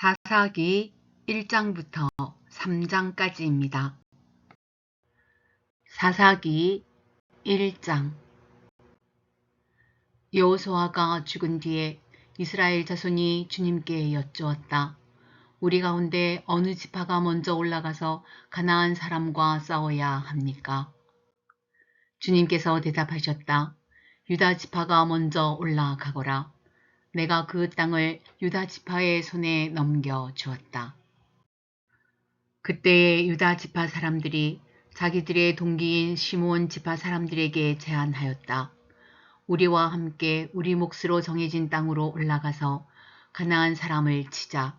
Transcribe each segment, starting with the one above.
사사기 1장부터 3장까지입니다. 사사기 1장. 여호수아가 죽은 뒤에 이스라엘 자손이 주님께 여쭈었다. 우리 가운데 어느 지파가 먼저 올라가서 가나안 사람과 싸워야 합니까? 주님께서 대답하셨다. 유다 지파가 먼저 올라가거라. 내가 그 땅을 유다 지파의 손에 넘겨주었다. 그때의 유다 지파 사람들이 자기들의 동기인 시므온 지파 사람들에게 제안하였다. 우리와 함께 우리 몫으로 정해진 땅으로 올라가서 가나안 사람을 치자.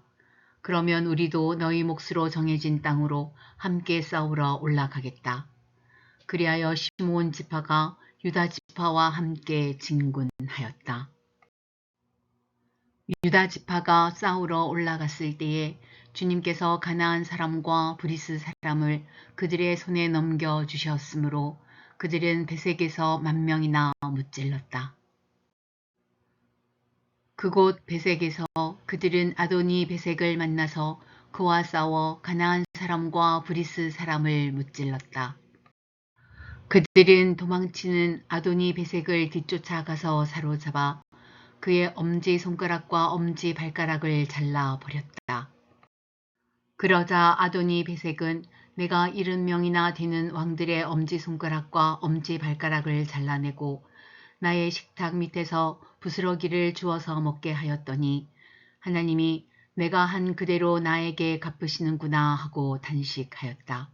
그러면 우리도 너희 몫으로 정해진 땅으로 함께 싸우러 올라가겠다. 그리하여 시므온 지파가 유다 지파와 함께 진군하였다. 유다 지파가 싸우러 올라갔을 때에 주님께서 가나안 사람과 브리스 사람을 그들의 손에 넘겨주셨으므로 그들은 베색에서 10,000명이나 무찔렀다. 그곳 베색에서 그들은 아도니 베색을 만나서 그와 싸워 가나안 사람과 브리스 사람을 무찔렀다. 그들은 도망치는 아도니 베색을 뒤쫓아가서 사로잡아 그의 엄지손가락과 엄지발가락을 잘라버렸다. 그러자 아도니 베색은 내가 70명이나 되는 왕들의 엄지손가락과 엄지발가락을 잘라내고 나의 식탁 밑에서 부스러기를 주워서 먹게 하였더니 하나님이 내가 한 그대로 나에게 갚으시는구나 하고 단식하였다.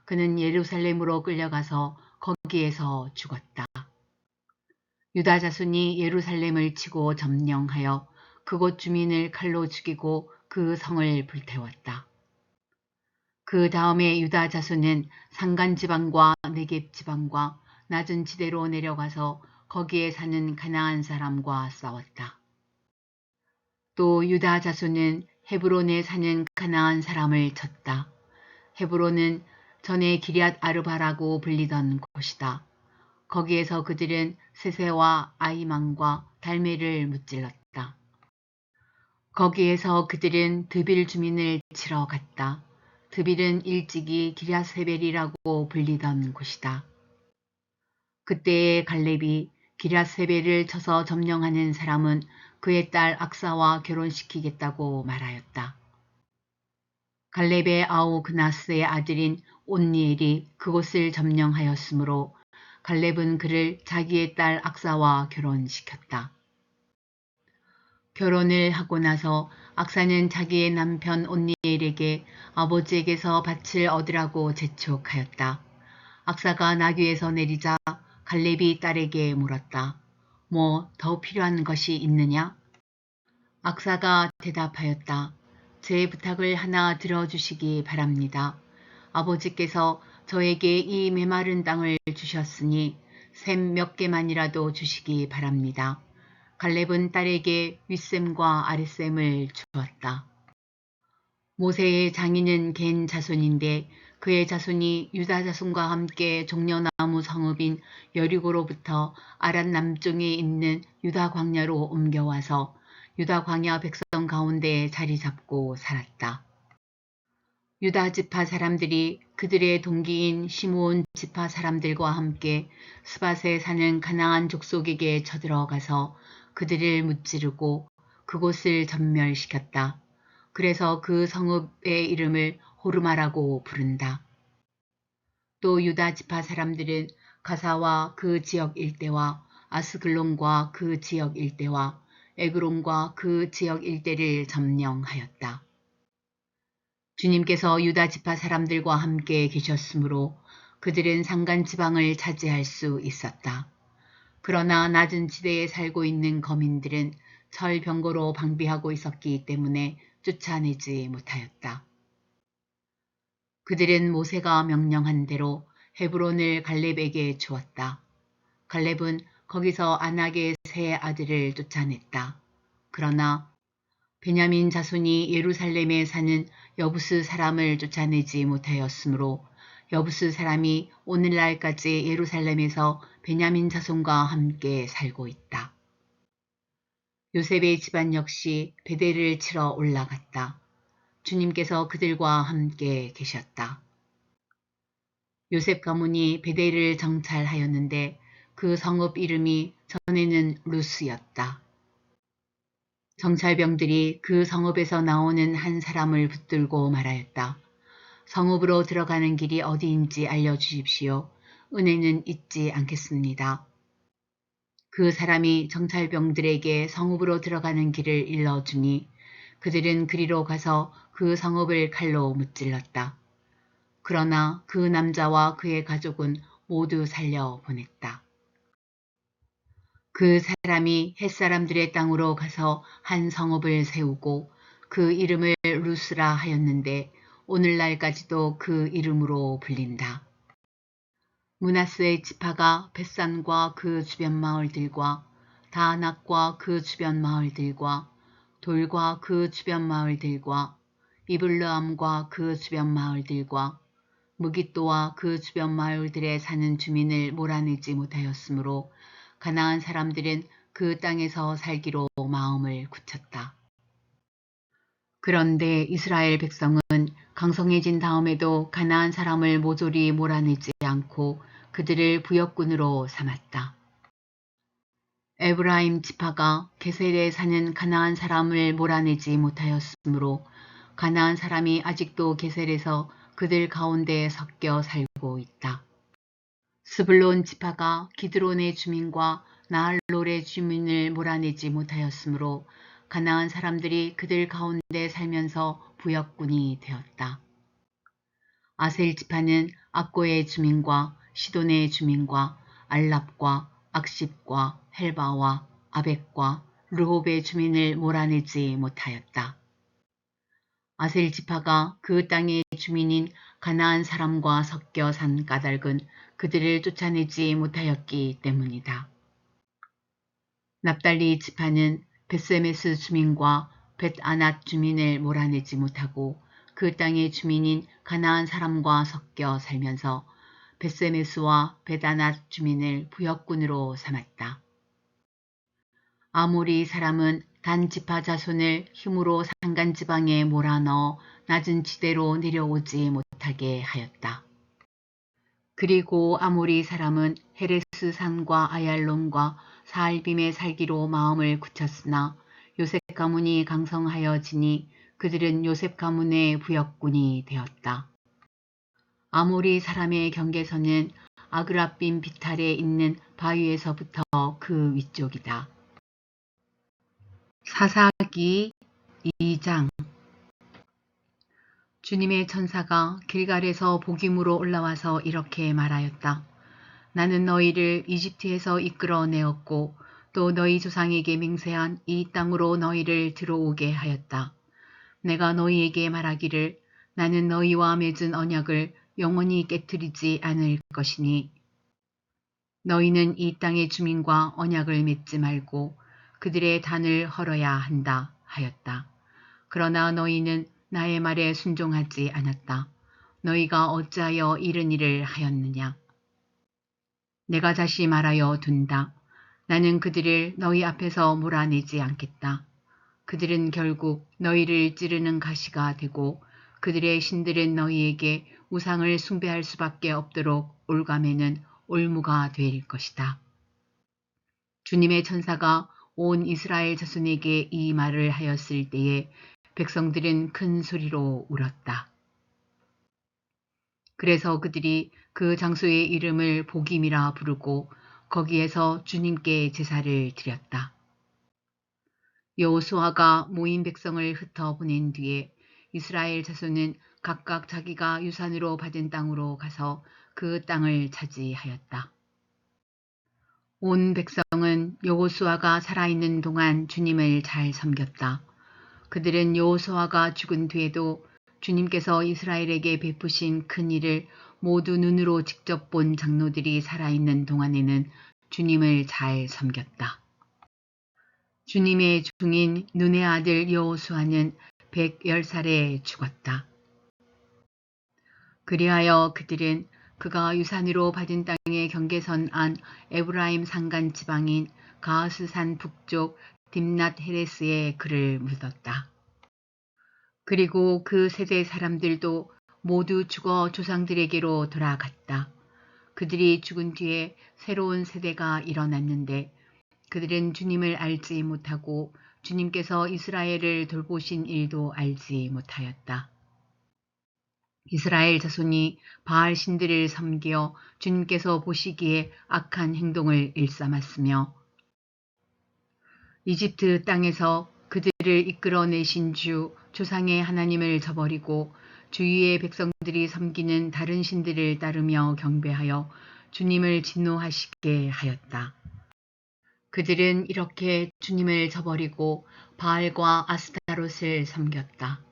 그는 예루살렘으로 끌려가서 거기에서 죽었다. 유다 자손이 예루살렘을 치고 점령하여 그곳 주민을 칼로 죽이고 그 성을 불태웠다. 그 다음에 유다 자손은 산간지방과 네겝지방과 낮은 지대로 내려가서 거기에 사는 가나안 사람과 싸웠다. 또 유다 자손은 헤브론에 사는 가나안 사람을 쳤다. 헤브론은 전에 기럇 아르바라고 불리던 곳이다. 거기에서 그들은 세세와 아이망과 달메를 무찔렀다. 거기에서 그들은 드빌 주민을 치러 갔다. 드빌은 일찍이 기럇세벨이라고 불리던 곳이다. 그때의 갈렙이 기럇세벨을 쳐서 점령하는 사람은 그의 딸 악사와 결혼시키겠다고 말하였다. 갈렙의 아우 그나스의 아들인 온니엘이 그곳을 점령하였으므로 갈렙은 그를 자기의 딸 악사와 결혼시켰다. 결혼을 하고 나서 악사는 자기의 남편 온니엘에게 아버지에게서 밭을 얻으라고 재촉하였다. 악사가 나귀에서 내리자 갈렙이 딸에게 물었다. 뭐 더 필요한 것이 있느냐? 악사가 대답하였다. 제 부탁을 하나 들어주시기 바랍니다. 아버지께서 저에게 이 메마른 땅을 주셨으니 샘 몇 개만이라도 주시기 바랍니다. 갈렙은 딸에게 윗샘과 아랫샘을 주었다. 모세의 장인은 겐 자손인데 그의 자손이 유다 자손과 함께 종려나무 성읍인 여리고로부터 아랏 남쪽에 있는 유다 광야로 옮겨와서 유다 광야 백성 가운데 자리 잡고 살았다. 유다 지파 사람들이 그들의 동기인 시므온 지파 사람들과 함께 스밧에 사는 가나안 족속에게 쳐들어가서 그들을 무찌르고 그곳을 전멸시켰다. 그래서 그 성읍의 이름을 호르마라고 부른다. 또 유다 지파 사람들은 가사와 그 지역 일대와 아스글론과 그 지역 일대와 에그론과 그 지역 일대를 점령하였다. 주님께서 유다 지파 사람들과 함께 계셨으므로 그들은 산간 지방을 차지할 수 있었다. 그러나 낮은 지대에 살고 있는 거민들은 철병거로 방비하고 있었기 때문에 쫓아내지 못하였다. 그들은 모세가 명령한 대로 헤브론을 갈렙에게 주었다. 갈렙은 거기서 아낙의 세 아들을 쫓아냈다. 그러나 베냐민 자손이 예루살렘에 사는 여부스 사람을 쫓아내지 못하였으므로 여부스 사람이 오늘날까지 예루살렘에서 베냐민 자손과 함께 살고 있다. 요셉의 집안 역시 베델을 치러 올라갔다. 주님께서 그들과 함께 계셨다. 요셉 가문이 베델을 정찰하였는데 그 성읍 이름이 전에는 루스였다. 정찰병들이 그 성읍에서 나오는 한 사람을 붙들고 말하였다. 성읍으로 들어가는 길이 어디인지 알려주십시오. 은혜는 잊지 않겠습니다. 그 사람이 정찰병들에게 성읍으로 들어가는 길을 일러주니 그들은 그리로 가서 그 성읍을 칼로 무찔렀다. 그러나 그 남자와 그의 가족은 모두 살려보냈다. 그 사람이 햇사람들의 땅으로 가서 한 성읍을 세우고 그 이름을 루스라 하였는데 오늘날까지도 그 이름으로 불린다. 므낫세의 지파가 벳산과 그 주변 마을들과 다낙과 그 주변 마을들과 돌과 그 주변 마을들과 이블르암과 그 주변 마을들과 무깃도와 그 주변 마을들에 사는 주민을 몰아내지 못하였으므로 가나안 사람들은 그 땅에서 살기로 마음을 굳혔다. 그런데 이스라엘 백성은 강성해진 다음에도 가나안 사람을 모조리 몰아내지 않고 그들을 부역군으로 삼았다. 에브라임 지파가 게셀에 사는 가나안 사람을 몰아내지 못하였으므로 가나안 사람이 아직도 게셀에서 그들 가운데 섞여 살고 있다. 스불론 지파가 기드론의 주민과 나할롤의 주민을 몰아내지 못하였으므로 가나안 사람들이 그들 가운데 살면서 부역군이 되었다. 아셀 지파는 악고의 주민과 시돈의 주민과 알랍과 악십과 헬바와 아벡과 르홉의 주민을 몰아내지 못하였다. 아셀 지파가 그 땅의 주민인 가나안 사람과 섞여 산 까닭은 그들을 쫓아내지 못하였기 때문이다. 납달리 지파는 벳세메스 주민과 벳아낫 주민을 몰아내지 못하고 그 땅의 주민인 가나안 사람과 섞여 살면서 벳세메스와 벳아낫 주민을 부역군으로 삼았다. 아모리 사람은 단 지파 자손을 힘으로 산간지방에 몰아넣어 낮은 지대로 내려오지 못하게 하였다. 그리고 아모리 사람은 헤레스 산과 아얄론과 사알빔에 살기로 마음을 굳혔으나 요셉 가문이 강성하여 지니 그들은 요셉 가문의 부역군이 되었다. 아모리 사람의 경계선은 아그라빔 비탈에 있는 바위에서부터 그 위쪽이다. 사사기 2장. 주님의 천사가 길갈에서 복임으로 올라와서 이렇게 말하였다. 나는 너희를 이집트에서 이끌어내었고 또 너희 조상에게 맹세한 이 땅으로 너희를 들어오게 하였다. 내가 너희에게 말하기를 나는 너희와 맺은 언약을 영원히 깨뜨리지 않을 것이니 너희는 이 땅의 주민과 언약을 맺지 말고 그들의 단을 헐어야 한다 하였다. 그러나 너희는 나의 말에 순종하지 않았다. 너희가 어찌하여 이런 일을 하였느냐. 내가 다시 말하여 둔다. 나는 그들을 너희 앞에서 몰아내지 않겠다. 그들은 결국 너희를 찌르는 가시가 되고 그들의 신들은 너희에게 우상을 숭배할 수밖에 없도록 올가매는 올무가 될 것이다. 주님의 천사가 온 이스라엘 자손에게 이 말을 하였을 때에 백성들은 큰 소리로 울었다. 그래서 그들이 그 장소의 이름을 복임이라 부르고 거기에서 주님께 제사를 드렸다. 여호수아가 모인 백성을 흩어보낸 뒤에 이스라엘 자손은 각각 자기가 유산으로 받은 땅으로 가서 그 땅을 차지하였다. 온 백성은 여호수아가 살아있는 동안 주님을 잘 섬겼다. 그들은 여호수아가 죽은 뒤에도 주님께서 이스라엘에게 베푸신 큰 일을 모두 눈으로 직접 본 장로들이 살아있는 동안에는 주님을 잘 섬겼다. 주님의 중인 눈의 아들 여호수아는 110살에 죽었다. 그리하여 그들은 그가 유산으로 받은 땅의 경계선 안 에브라임 산간 지방인 가하스산 북쪽 딥낫 헤레스에 그를 묻었다. 그리고 그 세대 사람들도 모두 죽어 조상들에게로 돌아갔다. 그들이 죽은 뒤에 새로운 세대가 일어났는데 그들은 주님을 알지 못하고 주님께서 이스라엘을 돌보신 일도 알지 못하였다. 이스라엘 자손이 바알 신들을 섬기어 주님께서 보시기에 악한 행동을 일삼았으며 이집트 땅에서 그들을 이끌어내신 주 조상의 하나님을 저버리고 주위의 백성들이 섬기는 다른 신들을 따르며 경배하여 주님을 진노하시게 하였다. 그들은 이렇게 주님을 저버리고 바알과 아스타롯을 섬겼다.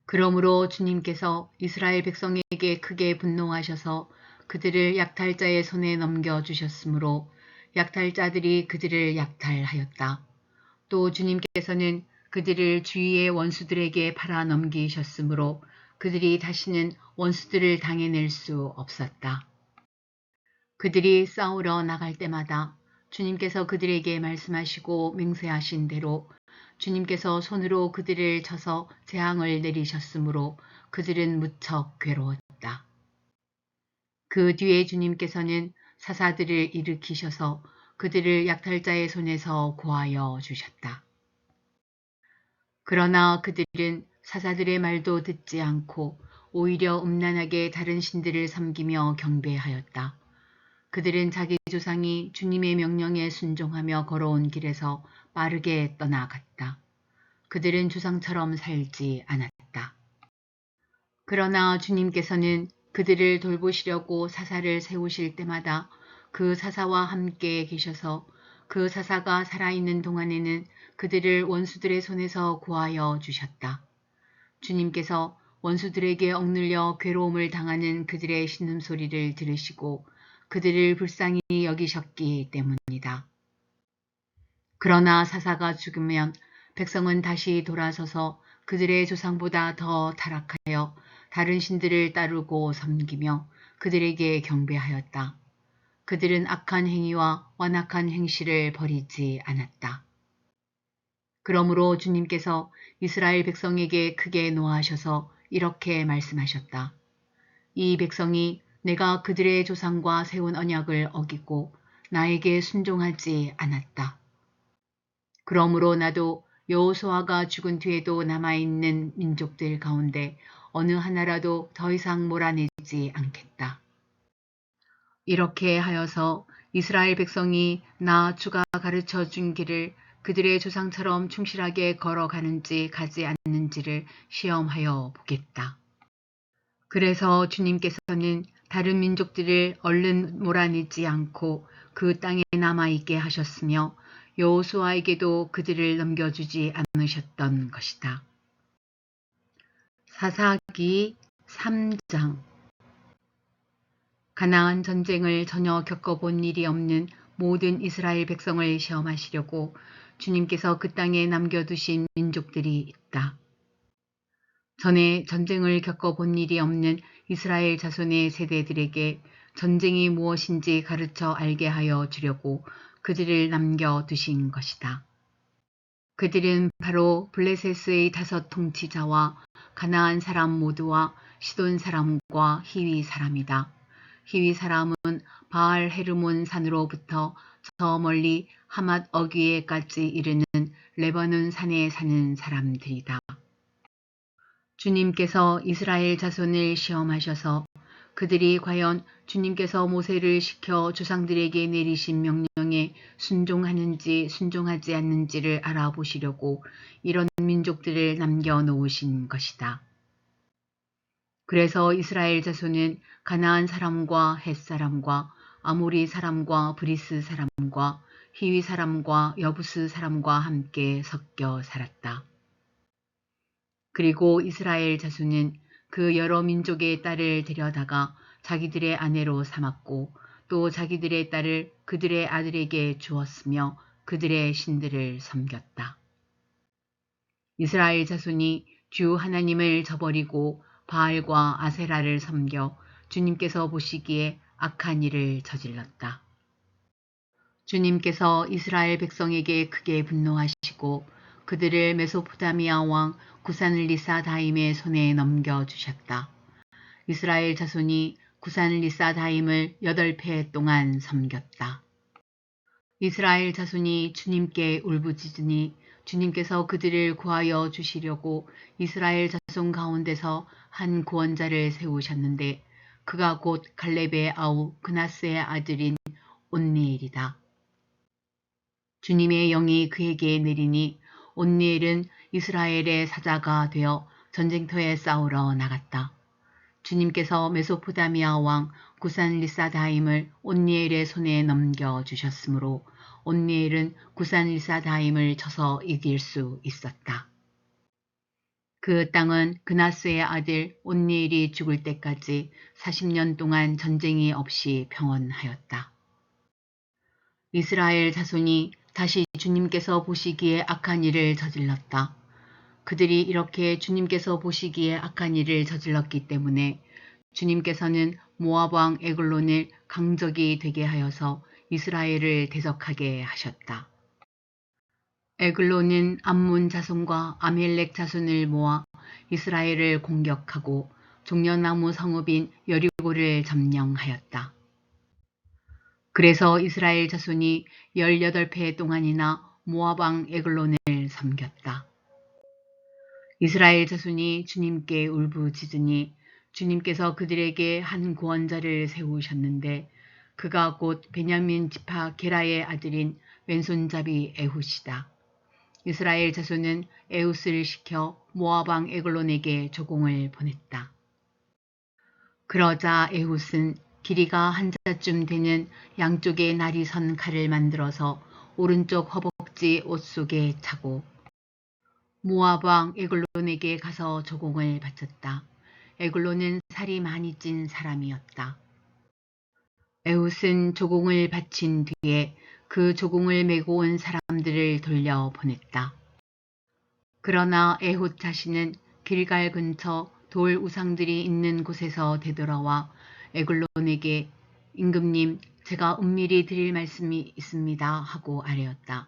그러므로 주님께서 이스라엘 백성에게 크게 분노하셔서 그들을 약탈자의 손에 넘겨주셨으므로 약탈자들이 그들을 약탈하였다. 또 주님께서는 그들을 주위의 원수들에게 팔아 넘기셨으므로 그들이 다시는 원수들을 당해낼 수 없었다. 그들이 싸우러 나갈 때마다 주님께서 그들에게 말씀하시고 맹세하신 대로 주님께서 손으로 그들을 쳐서 재앙을 내리셨으므로 그들은 무척 괴로웠다. 그 뒤에 주님께서는 사사들을 일으키셔서 그들을 약탈자의 손에서 구하여 주셨다. 그러나 그들은 사사들의 말도 듣지 않고 오히려 음란하게 다른 신들을 섬기며 경배하였다. 그들은 자기 조상이 주님의 명령에 순종하며 걸어온 길에서 빠르게 떠나갔다. 그들은 조상처럼 살지 않았다. 그러나 주님께서는 그들을 돌보시려고 사사를 세우실 때마다 그 사사와 함께 계셔서 그 사사가 살아있는 동안에는 그들을 원수들의 손에서 구하여 주셨다. 주님께서 원수들에게 억눌려 괴로움을 당하는 그들의 신음소리를 들으시고 그들을 불쌍히 여기셨기 때문이다. 그러나 사사가 죽으면 백성은 다시 돌아서서 그들의 조상보다 더 타락하여 다른 신들을 따르고 섬기며 그들에게 경배하였다. 그들은 악한 행위와 완악한 행실을 버리지 않았다. 그러므로 주님께서 이스라엘 백성에게 크게 노하셔서 이렇게 말씀하셨다. 이 백성이 내가 그들의 조상과 세운 언약을 어기고 나에게 순종하지 않았다. 그러므로 나도 여호수아가 죽은 뒤에도 남아있는 민족들 가운데 어느 하나라도 더 이상 몰아내지 않겠다. 이렇게 하여서 이스라엘 백성이 나 주가 가르쳐 준 길을 그들의 조상처럼 충실하게 걸어가는지 가지 않는지를 시험하여 보겠다. 그래서 주님께서는 다른 민족들을 얼른 몰아내지 않고 그 땅에 남아있게 하셨으며 여호수아에게도 그들을 넘겨주지 않으셨던 것이다. 사사기 3장 가나안 전쟁을 전혀 겪어본 일이 없는 모든 이스라엘 백성을 시험하시려고 주님께서 그 땅에 남겨두신 민족들이 있다. 전에 전쟁을 겪어본 일이 없는 이스라엘 자손의 세대들에게 전쟁이 무엇인지 가르쳐 알게 하여 주려고 그들을 남겨두신 것이다. 그들은 바로 블레셋의 5 통치자와 가나안 사람 모두와 시돈 사람과 히위 사람이다. 히위 사람은 바알 헤르몬 산으로부터 저 멀리 하맛 어귀에까지 이르는 레바논 산에 사는 사람들이다. 주님께서 이스라엘 자손을 시험하셔서 그들이 과연 주님께서 모세를 시켜 조상들에게 내리신 명령에 순종하는지 순종하지 않는지를 알아보시려고 이런 민족들을 남겨놓으신 것이다. 그래서 이스라엘 자손은 가나안 사람과 헷 사람과 아모리 사람과 브리스 사람과 히위 사람과 여부스 사람과 함께 섞여 살았다. 그리고 이스라엘 자손은 그 여러 민족의 딸을 데려다가 자기들의 아내로 삼았고 또 자기들의 딸을 그들의 아들에게 주었으며 그들의 신들을 섬겼다. 이스라엘 자손이 주 하나님을 저버리고 바알과 아세라를 섬겨 주님께서 보시기에 악한 일을 저질렀다. 주님께서 이스라엘 백성에게 크게 분노하시고 그들을 메소포타미아 왕 구산리사다임의 손에 넘겨주셨다. 이스라엘 자손이 구산리사다임을 8해 동안 섬겼다. 이스라엘 자손이 주님께 울부짖으니 주님께서 그들을 구하여 주시려고 이스라엘 자손 가운데서 한 구원자를 세우셨는데 그가 곧 갈렙의 아우 그나스의 아들인 온니엘이다. 주님의 영이 그에게 내리니 온니엘은 이스라엘의 사자가 되어 전쟁터에 싸우러 나갔다. 주님께서 메소포다미아 왕 구산리사다임을 온니엘의 손에 넘겨주셨으므로 온니엘은 구산리사다임을 쳐서 이길 수 있었다. 그 땅은 그나스의 아들 온니엘이 죽을 때까지 40년 동안 전쟁이 없이 평온하였다. 이스라엘 자손이 다시 주님께서 보시기에 악한 일을 저질렀다. 그들이 이렇게 주님께서 보시기에 악한 일을 저질렀기 때문에 주님께서는 모압 왕 에글론을 강적이 되게 하여서 이스라엘을 대적하게 하셨다. 에글론은 암몬 자손과 아멜렉 자손을 모아 이스라엘을 공격하고 종려나무 성읍인 여리고를 점령하였다. 그래서 이스라엘 자손이 18해 동안이나 모압 왕 에글론을 섬겼다. 이스라엘 자손이 주님께 울부짖으니 주님께서 그들에게 한 구원자를 세우셨는데 그가 곧 베냐민 지파 게라의 아들인 왼손잡이 에훗이다. 이스라엘 자손은 에훗을 시켜 모압 왕 에글론에게 조공을 보냈다. 그러자 에훗은 길이가 한 자쯤 되는 양쪽에 날이 선 칼을 만들어서 오른쪽 허벅지 옷 속에 차고 모압 왕 에글론에게 가서 조공을 바쳤다. 에글론은 살이 많이 찐 사람이었다. 에훗은 조공을 바친 뒤에 그 조공을 메고 온 사람들을 돌려보냈다. 그러나 에훗 자신은 길갈 근처 돌 우상들이 있는 곳에서 되돌아와 에글론에게 임금님 제가 은밀히 드릴 말씀이 있습니다 하고 아뢰었다.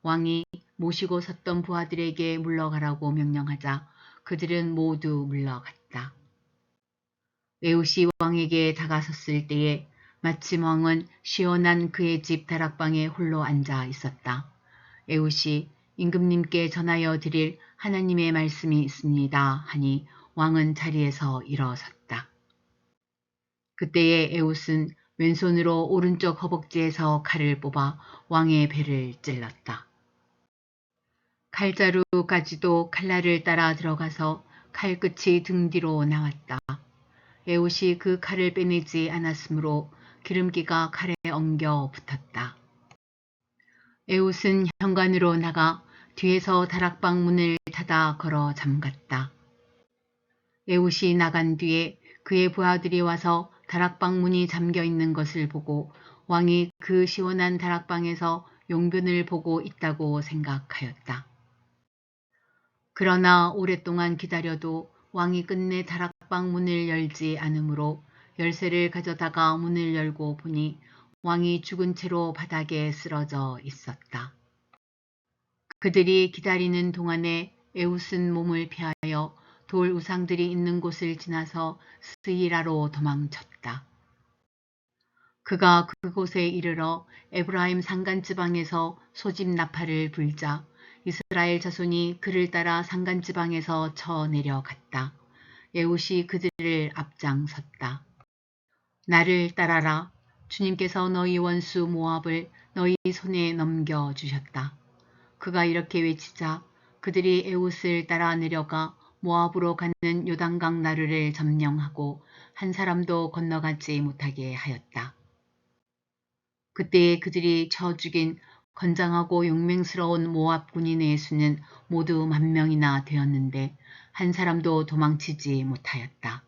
왕이 모시고 섰던 부하들에게 물러가라고 명령하자 그들은 모두 물러갔다. 에훗이 왕에게 다가섰을 때에 마침 왕은 시원한 그의 집 다락방에 홀로 앉아 있었다. 에훗이 임금님께 전하여 드릴 하나님의 말씀이 있습니다 하니 왕은 자리에서 일어섰다. 그때에 에훗은 왼손으로 오른쪽 허벅지에서 칼을 뽑아 왕의 배를 찔렀다. 칼자루까지도 칼날을 따라 들어가서 칼끝이 등 뒤로 나왔다. 에훗이 그 칼을 빼내지 않았으므로 기름기가 칼에 엉겨 붙었다. 에훗은 현관으로 나가 뒤에서 다락방 문을 닫아 걸어 잠갔다. 에훗이 나간 뒤에 그의 부하들이 와서 다락방 문이 잠겨 있는 것을 보고 왕이 그 시원한 다락방에서 용변을 보고 있다고 생각하였다. 그러나 오랫동안 기다려도 왕이 끝내 다락방 문을 열지 않으므로 열쇠를 가져다가 문을 열고 보니 왕이 죽은 채로 바닥에 쓰러져 있었다. 그들이 기다리는 동안에 에훗은 몸을 피하여 돌 우상들이 있는 곳을 지나서 스이라로 도망쳤다. 그가 그곳에 이르러 에브라임 산간지방에서 소집 나팔을 불자 이스라엘 자손이 그를 따라 산간지방에서 쳐내려갔다. 에훗이 그들을 앞장섰다. 나를 따라라. 주님께서 너희 원수 모압을 너희 손에 넘겨주셨다. 그가 이렇게 외치자 그들이 에훗을 따라 내려가 모압으로 가는 요단강 나루를 점령하고 한 사람도 건너가지 못하게 하였다. 그때에 그들이 쳐 죽인 건장하고 용맹스러운 모압 군인의 수는 모두 10,000명이나 되었는데 한 사람도 도망치지 못하였다.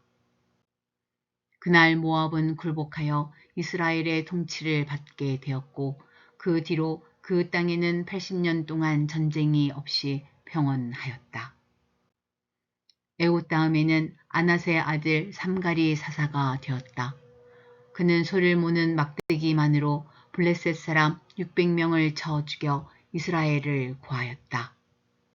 그날 모압은 굴복하여 이스라엘의 통치를 받게 되었고 그 뒤로 그 땅에는 80년 동안 전쟁이 없이 평온하였다. 에훗 다음에는 아낫의 아들 삼갈이 사사가 되었다. 그는 소를 모는 막대기만으로 블레셋 사람 600명을 쳐 죽여 이스라엘을 구하였다.